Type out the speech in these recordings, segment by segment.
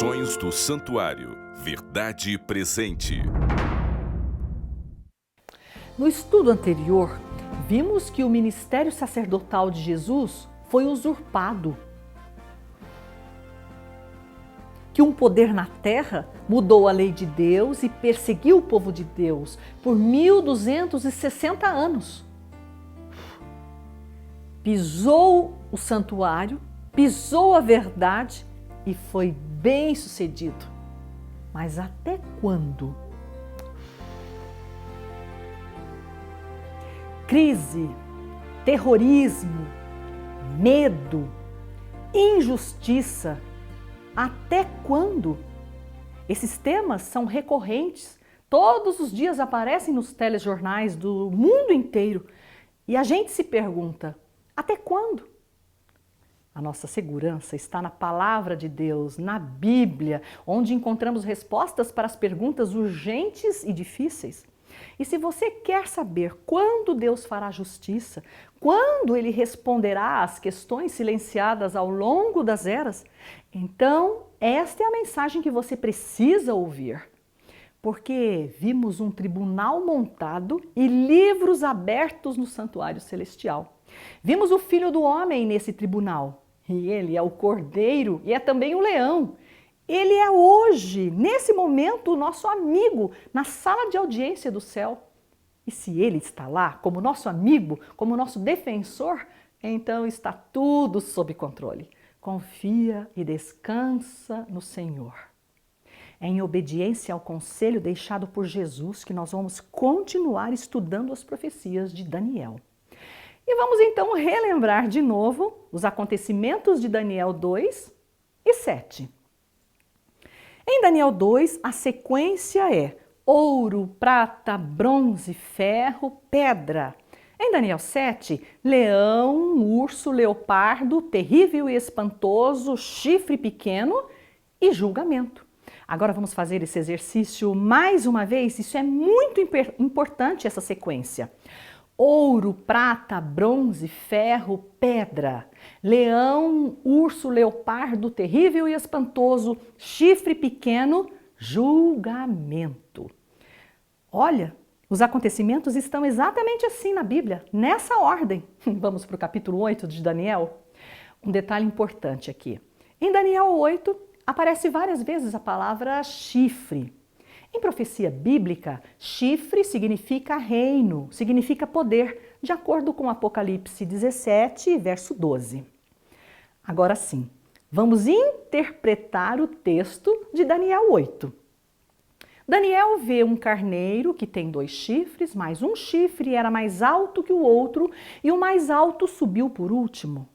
Reflexões do Santuário. Verdade presente. No estudo anterior, vimos que o ministério sacerdotal de Jesus foi usurpado. Que um poder na terra mudou a lei de Deus e perseguiu o povo de Deus por 1260 anos. Pisou o santuário, pisou a verdade e foi bem sucedido. Mas até quando? Crise, terrorismo, medo, injustiça. Até quando? Esses temas são recorrentes. Todos os dias aparecem nos telejornais do mundo inteiro. E a gente se pergunta, até quando? A nossa segurança está na palavra de Deus, na Bíblia, onde encontramos respostas para as perguntas urgentes e difíceis. E se você quer saber quando Deus fará justiça, quando Ele responderá às questões silenciadas ao longo das eras, então esta é a mensagem que você precisa ouvir. Porque vimos um tribunal montado e livros abertos no santuário celestial. Vimos o Filho do Homem nesse tribunal. E ele é o Cordeiro e é também o Leão. Ele é hoje, nesse momento, o nosso amigo na sala de audiência do céu. E se ele está lá como nosso amigo, como nosso defensor, então está tudo sob controle. Confia e descansa no Senhor. É em obediência ao conselho deixado por Jesus que nós vamos continuar estudando as profecias de Daniel. E vamos então relembrar de novo os acontecimentos de Daniel 2 e 7. Em Daniel 2, a sequência é ouro, prata, bronze, ferro, pedra. Em Daniel 7, leão, urso, leopardo, terrível e espantoso, chifre pequeno e julgamento. Agora vamos fazer esse exercício mais uma vez, isso é muito importante essa sequência. Ouro, prata, bronze, ferro, pedra, leão, urso, leopardo, terrível e espantoso, chifre pequeno, julgamento. Olha, os acontecimentos estão exatamente assim na Bíblia, nessa ordem. Vamos para o capítulo 8 de Daniel? Um detalhe importante aqui. Em Daniel 8, aparece várias vezes a palavra chifre. Em profecia bíblica, chifre significa reino, significa poder, de acordo com Apocalipse 17, verso 12. Agora sim, vamos interpretar o texto de Daniel 8. Daniel vê um carneiro que tem 2 chifres, mas um chifre era mais alto que o outro e o mais alto subiu por último.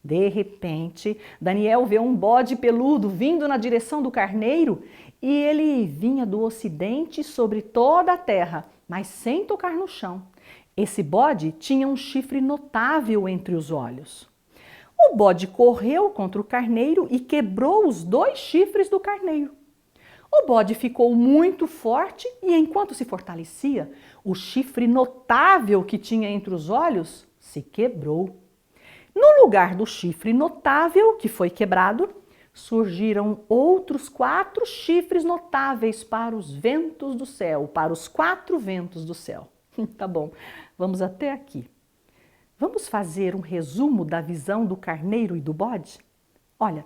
De repente, Daniel vê um bode peludo vindo na direção do carneiro e ele vinha do ocidente sobre toda a terra, mas sem tocar no chão. Esse bode tinha um chifre notável entre os olhos. O bode correu contra o carneiro e quebrou os 2 chifres do carneiro. O bode ficou muito forte e, enquanto se fortalecia, o chifre notável que tinha entre os olhos se quebrou. No lugar do chifre notável que foi quebrado, surgiram outros 4 chifres notáveis para os ventos do céu, para os 4 ventos do céu. Tá bom, vamos até aqui. Vamos fazer um resumo da visão do carneiro e do bode? Olha,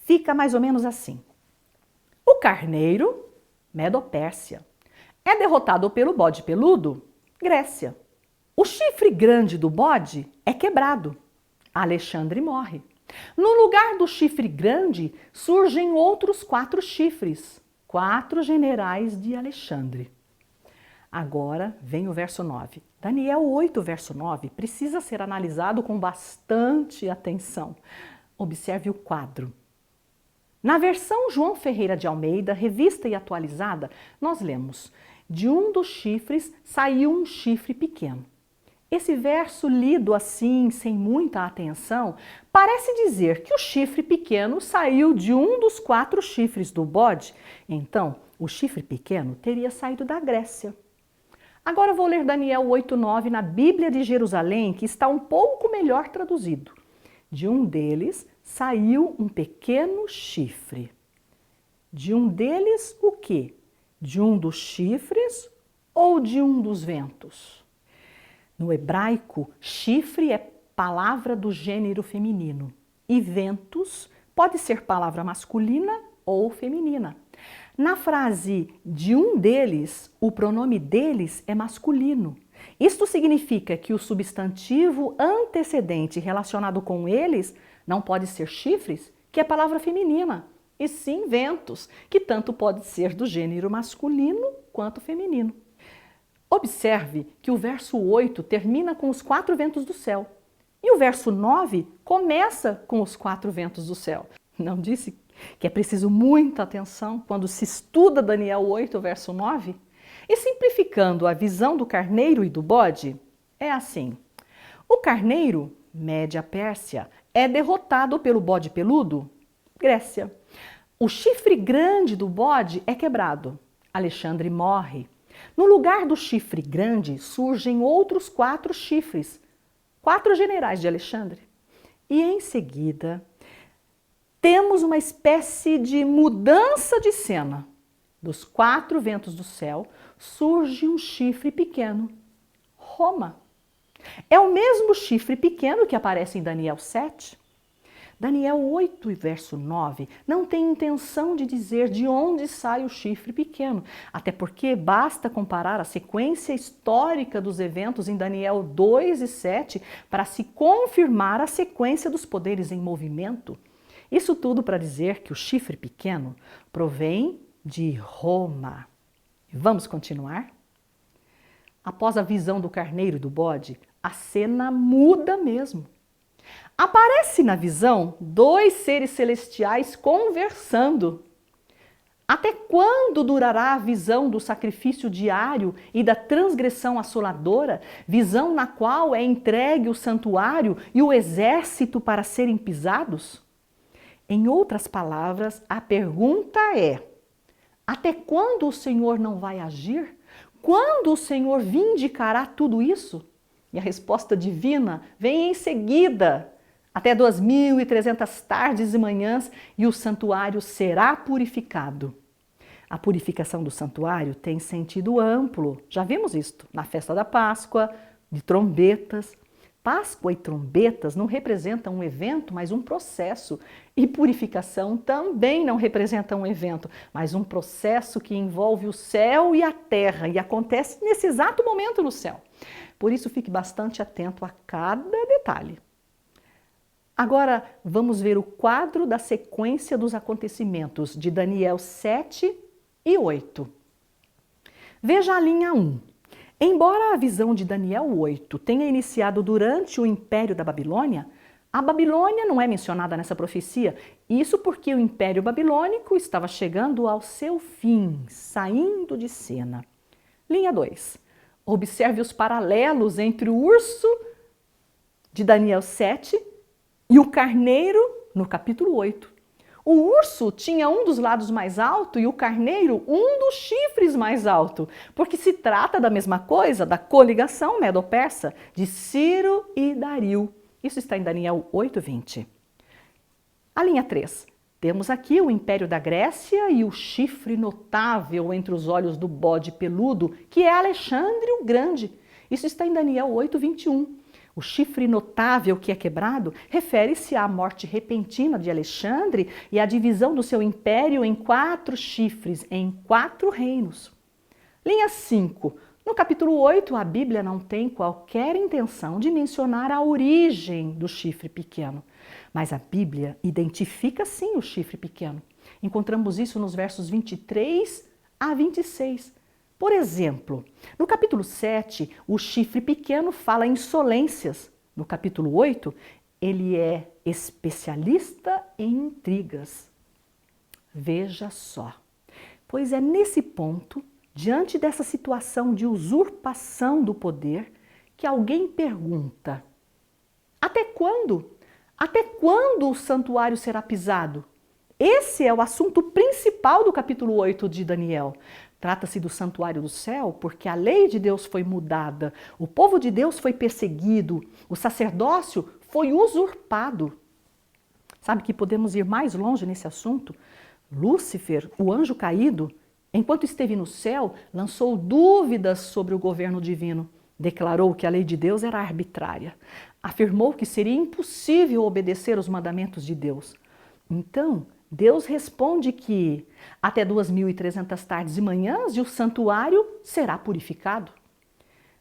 fica mais ou menos assim. O carneiro, Medo-Pérsia, é derrotado pelo bode peludo, Grécia. O chifre grande do bode é quebrado, Alexandre morre. No lugar do chifre grande, surgem outros 4 chifres, 4 generais de Alexandre. Agora vem o verso 9. Daniel 8, verso 9, precisa ser analisado com bastante atenção. Observe o quadro. Na versão João Ferreira de Almeida, revista e atualizada, nós lemos: de um dos chifres saiu um chifre pequeno. Esse verso lido assim, sem muita atenção, parece dizer que o chifre pequeno saiu de um dos 4 chifres do bode. Então, o chifre pequeno teria saído da Grécia. Agora vou ler Daniel 8:9 na Bíblia de Jerusalém, que está um pouco melhor traduzido. De um deles saiu um pequeno chifre. De um deles o quê? De um dos chifres ou de um dos ventos? No hebraico, chifre é palavra do gênero feminino e ventos pode ser palavra masculina ou feminina. Na frase de um deles, o pronome deles é masculino. Isto significa que o substantivo antecedente relacionado com eles não pode ser chifres, que é palavra feminina, e sim ventos, que tanto pode ser do gênero masculino quanto feminino. Observe que o verso 8 termina com os 4 ventos do céu e o verso 9 começa com os 4 ventos do céu. Não disse que é preciso muita atenção quando se estuda Daniel 8, verso 9? E simplificando a visão do carneiro e do bode, é assim. O carneiro, Média Pérsia, é derrotado pelo bode peludo, Grécia. O chifre grande do bode é quebrado, Alexandre morre. No lugar do chifre grande surgem outros 4 chifres, 4 generais de Alexandre. E em seguida temos uma espécie de mudança de cena. Dos 4 ventos do céu surge um chifre pequeno, Roma. É o mesmo chifre pequeno que aparece em Daniel 7. Daniel 8 e verso 9 não tem intenção de dizer de onde sai o chifre pequeno, até porque basta comparar a sequência histórica dos eventos em Daniel 2 e 7 para se confirmar a sequência dos poderes em movimento. Isso tudo para dizer que o chifre pequeno provém de Roma. Vamos continuar? Após a visão do carneiro e do bode, a cena muda mesmo. Aparece na visão 2 seres celestiais conversando. Até quando durará a visão do sacrifício diário e da transgressão assoladora, visão na qual é entregue o santuário e o exército para serem pisados? Em outras palavras, a pergunta é: até quando o Senhor não vai agir? Quando o Senhor vindicará tudo isso? E a resposta divina vem em seguida. Até 2.300 tardes e manhãs e o santuário será purificado. A purificação do santuário tem sentido amplo. Já vimos isto na festa da Páscoa, de trombetas. Páscoa e trombetas não representam um evento, mas um processo. E purificação também não representa um evento, mas um processo que envolve o céu e a terra e acontece nesse exato momento no céu. Por isso, fique bastante atento a cada detalhe. Agora, vamos ver o quadro da sequência dos acontecimentos de Daniel 7 e 8. Veja a linha 1. Embora a visão de Daniel 8 tenha iniciado durante o Império da Babilônia, a Babilônia não é mencionada nessa profecia. Isso porque o Império Babilônico estava chegando ao seu fim, saindo de cena. Linha 2. Observe os paralelos entre o urso de Daniel 7 e o carneiro no capítulo 8. O urso tinha um dos lados mais alto e o carneiro um dos chifres mais alto, porque se trata da mesma coisa, da coligação medo-persa de Ciro e Dario. Isso está em Daniel 8:20. A linha 3. Temos aqui o Império da Grécia e o chifre notável entre os olhos do bode peludo, que é Alexandre o Grande. Isso está em Daniel 8:21. O chifre notável que é quebrado refere-se à morte repentina de Alexandre e à divisão do seu império em 4 chifres, em 4 reinos. Linha 5. No capítulo 8, a Bíblia não tem qualquer intenção de mencionar a origem do chifre pequeno, mas a Bíblia identifica sim o chifre pequeno. Encontramos isso nos versos 23 a 26. Por exemplo, no capítulo 7, o chifre pequeno fala insolências. No capítulo 8, ele é especialista em intrigas. Veja só, pois é nesse ponto, diante dessa situação de usurpação do poder, que alguém pergunta: até quando? Até quando o santuário será pisado? Esse é o assunto principal do capítulo 8 de Daniel. Trata-se do santuário do céu, porque a lei de Deus foi mudada, o povo de Deus foi perseguido, o sacerdócio foi usurpado. Sabe que podemos ir mais longe nesse assunto? Lúcifer, o anjo caído, enquanto esteve no céu, lançou dúvidas sobre o governo divino. Declarou que a lei de Deus era arbitrária. Afirmou que seria impossível obedecer os mandamentos de Deus. Então, Deus responde que até 2.300 tardes e manhãs o santuário será purificado.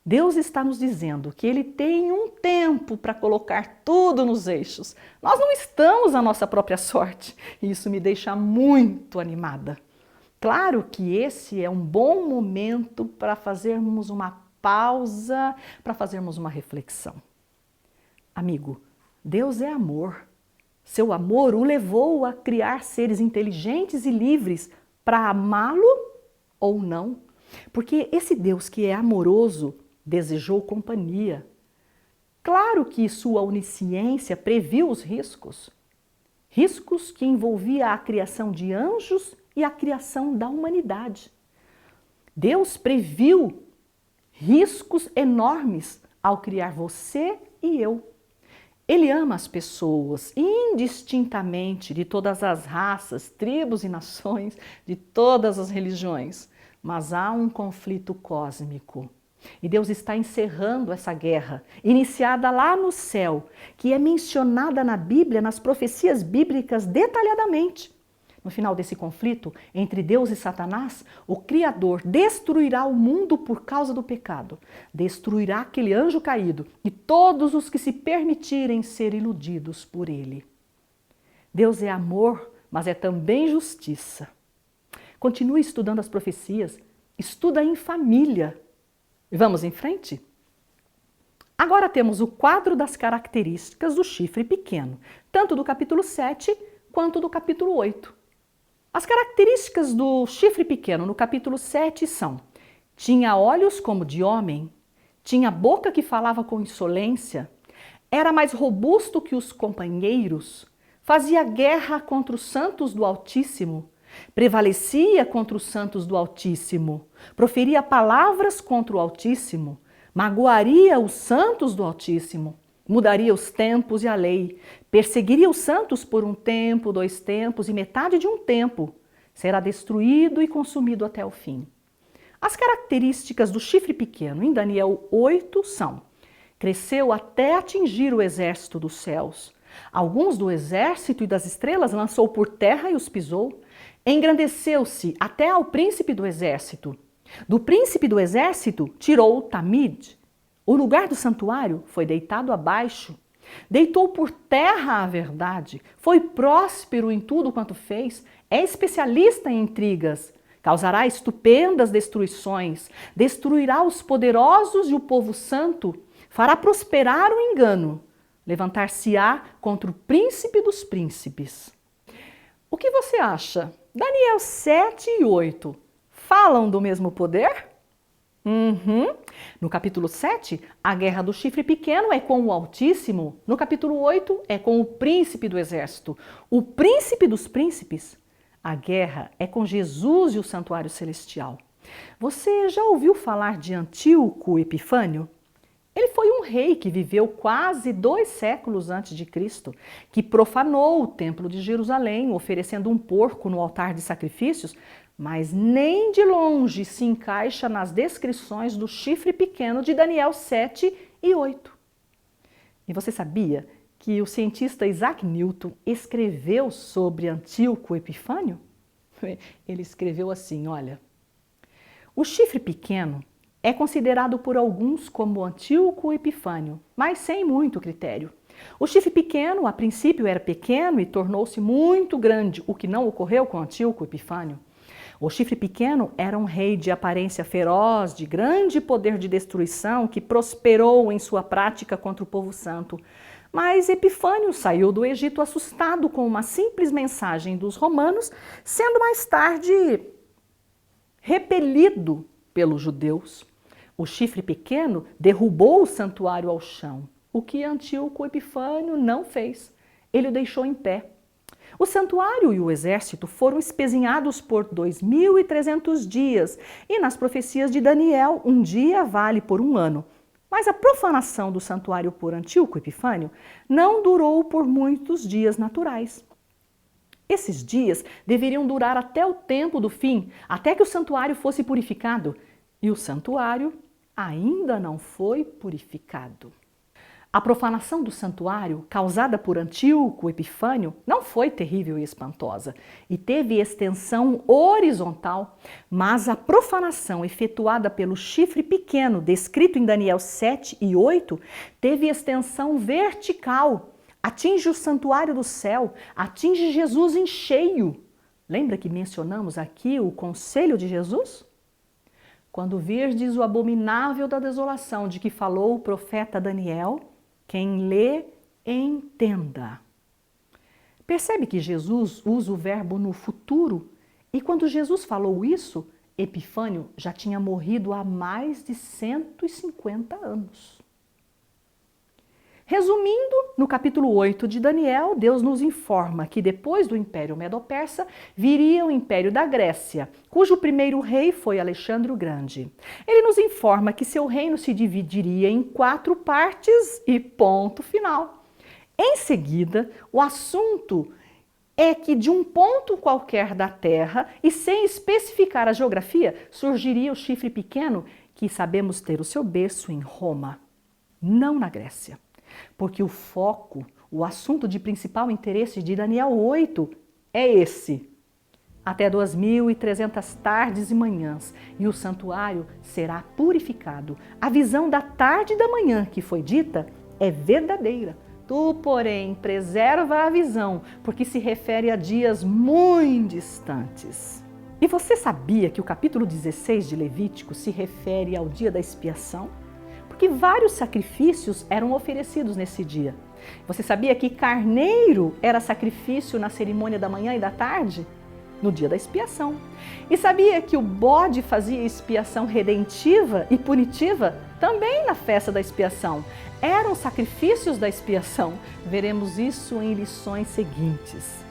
Deus está nos dizendo que Ele tem um tempo para colocar tudo nos eixos. Nós não estamos à nossa própria sorte e isso me deixa muito animada. Claro que esse é um bom momento para fazermos uma pausa, para fazermos uma reflexão. Amigo, Deus é amor. Seu amor o levou a criar seres inteligentes e livres para amá-lo ou não. Porque esse Deus que é amoroso desejou companhia. Claro que sua onisciência previu os riscos. Riscos que envolvia a criação de anjos e a criação da humanidade. Deus previu riscos enormes ao criar você e eu. Ele ama as pessoas indistintamente, de todas as raças, tribos e nações, de todas as religiões. Mas há um conflito cósmico. E Deus está encerrando essa guerra, iniciada lá no céu, que é mencionada na Bíblia, nas profecias bíblicas detalhadamente. No final desse conflito entre Deus e Satanás, o Criador destruirá o mundo por causa do pecado, destruirá aquele anjo caído e todos os que se permitirem ser iludidos por ele. Deus é amor, mas é também justiça. Continue estudando as profecias, estuda em família. Vamos em frente? Agora temos o quadro das características do chifre pequeno, tanto do capítulo 7 quanto do capítulo 8. As características do chifre pequeno no capítulo 7 são: tinha olhos como de homem, tinha boca que falava com insolência, era mais robusto que os companheiros, fazia guerra contra os santos do Altíssimo, prevalecia contra os santos do Altíssimo, proferia palavras contra o Altíssimo, magoaria os santos do Altíssimo, mudaria os tempos e a lei, perseguiria os santos por um tempo, 2 tempos e metade de um tempo, será destruído e consumido até o fim. As características do chifre pequeno em Daniel 8 são: cresceu até atingir o exército dos céus, alguns do exército e das estrelas lançou por terra e os pisou, engrandeceu-se até ao príncipe do exército. Do príncipe do exército tirou o Tamid. O lugar do santuário foi deitado abaixo. Deitou por terra a verdade. Foi próspero em tudo quanto fez. É especialista em intrigas. Causará estupendas destruições. Destruirá os poderosos e o povo santo. Fará prosperar o engano. Levantar-se-á contra o príncipe dos príncipes. O que você acha? Daniel 7 e 8 falam do mesmo poder? No capítulo 7, a guerra do chifre pequeno é com o Altíssimo. No capítulo 8, é com o príncipe do exército. O príncipe dos príncipes. A guerra é com Jesus e o santuário celestial. Você já ouviu falar de Antíoco Epifânio? Ele foi um rei que viveu quase 2 séculos antes de Cristo, que profanou o templo de Jerusalém, oferecendo um porco no altar de sacrifícios, mas nem de longe se encaixa nas descrições do chifre pequeno de Daniel 7 e 8. E você sabia que o cientista Isaac Newton escreveu sobre Antíoco Epifânio? Ele escreveu assim, olha: o chifre pequeno é considerado por alguns como Antíoco Epifânio, mas sem muito critério. O chifre pequeno, a princípio, era pequeno e tornou-se muito grande, o que não ocorreu com Antíoco Epifânio. O chifre pequeno era um rei de aparência feroz, de grande poder de destruição, que prosperou em sua prática contra o povo santo. Mas Epifânio saiu do Egito assustado com uma simples mensagem dos romanos, sendo mais tarde repelido pelos judeus. O chifre pequeno derrubou o santuário ao chão, o que Antíoco Epifânio não fez. Ele o deixou em pé. O santuário e o exército foram espezinhados por 2.300 dias, e nas profecias de Daniel, um dia vale por 1 ano. Mas a profanação do santuário por Antíoco Epifânio não durou por muitos dias naturais. Esses dias deveriam durar até o tempo do fim, até que o santuário fosse purificado. E o santuário ainda não foi purificado. A profanação do santuário, causada por Antíoco Epifânio, não foi terrível e espantosa, e teve extensão horizontal, mas a profanação efetuada pelo chifre pequeno, descrito em Daniel 7 e 8, teve extensão vertical, atinge o santuário do céu, atinge Jesus em cheio. Lembra que mencionamos aqui o conselho de Jesus? Quando virdes o abominável da desolação de que falou o profeta Daniel, quem lê, entenda. Percebe que Jesus usa o verbo no futuro? E quando Jesus falou isso, Epifânio já tinha morrido há mais de 150 anos. Resumindo, no capítulo 8 de Daniel, Deus nos informa que depois do Império Medo-Persa viria o Império da Grécia, cujo primeiro rei foi Alexandre o Grande. Ele nos informa que seu reino se dividiria em 4 partes e ponto final. Em seguida, o assunto é que de um ponto qualquer da Terra, e sem especificar a geografia, surgiria o chifre pequeno, que sabemos ter o seu berço em Roma, não na Grécia. Porque o foco, o assunto de principal interesse de Daniel 8 é esse. Até 2.300 tardes e manhãs, e o santuário será purificado. A visão da tarde e da manhã que foi dita é verdadeira. Tu, porém, preserva a visão, porque se refere a dias muito distantes. E você sabia que o capítulo 16 de Levítico se refere ao dia da expiação? Porque vários sacrifícios eram oferecidos nesse dia. Você sabia que carneiro era sacrifício na cerimônia da manhã e da tarde? No dia da expiação. E sabia que o bode fazia expiação redentiva e punitiva também na festa da expiação? Eram sacrifícios da expiação. Veremos isso em lições seguintes.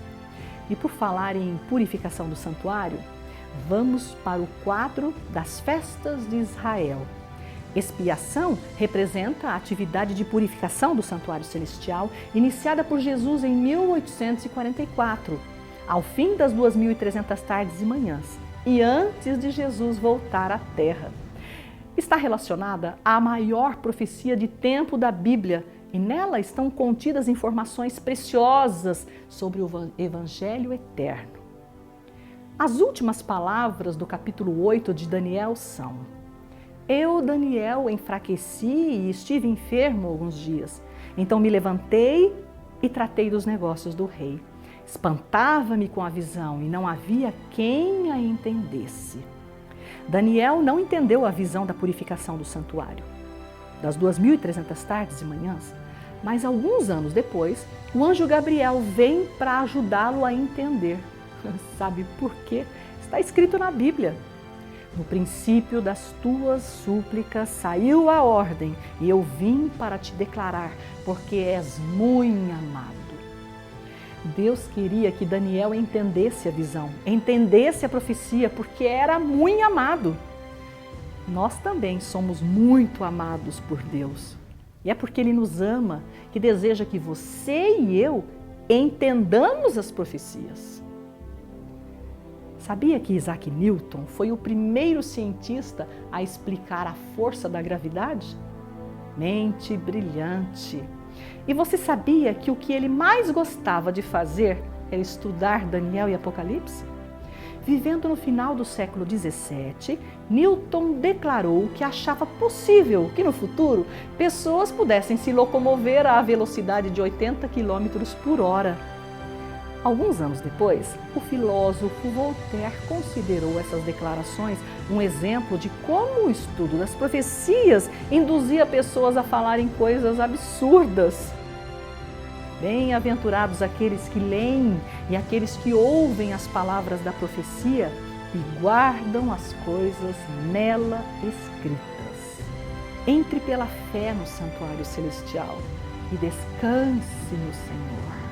E por falar em purificação do santuário, vamos para o quadro das festas de Israel. Expiação representa a atividade de purificação do santuário celestial, iniciada por Jesus em 1844, ao fim das 2.300 tardes e manhãs, e antes de Jesus voltar à Terra. Está relacionada à maior profecia de tempo da Bíblia, e nela estão contidas informações preciosas sobre o Evangelho eterno. As últimas palavras do capítulo 8 de Daniel são: eu, Daniel, enfraqueci e estive enfermo alguns dias. Então me levantei e tratei dos negócios do rei. Espantava-me com a visão e não havia quem a entendesse. Daniel não entendeu a visão da purificação do santuário, das 2.300 tardes e manhãs, mas alguns anos depois, o anjo Gabriel vem para ajudá-lo a entender. Sabe por quê? Está escrito na Bíblia. No princípio das tuas súplicas saiu a ordem, e eu vim para te declarar, porque és muito amado. Deus queria que Daniel entendesse a visão, entendesse a profecia, porque era muito amado. Nós também somos muito amados por Deus. E é porque Ele nos ama que deseja que você e eu entendamos as profecias. Sabia que Isaac Newton foi o primeiro cientista a explicar a força da gravidade? Mente brilhante! E você sabia que o que ele mais gostava de fazer era estudar Daniel e Apocalipse? Vivendo no final do século XVII, Newton declarou que achava possível que no futuro pessoas pudessem se locomover à velocidade de 80 km por hora. Alguns anos depois, o filósofo Voltaire considerou essas declarações um exemplo de como o estudo das profecias induzia pessoas a falarem coisas absurdas. Bem-aventurados aqueles que leem e aqueles que ouvem as palavras da profecia e guardam as coisas nela escritas. Entre pela fé no santuário celestial e descanse no Senhor.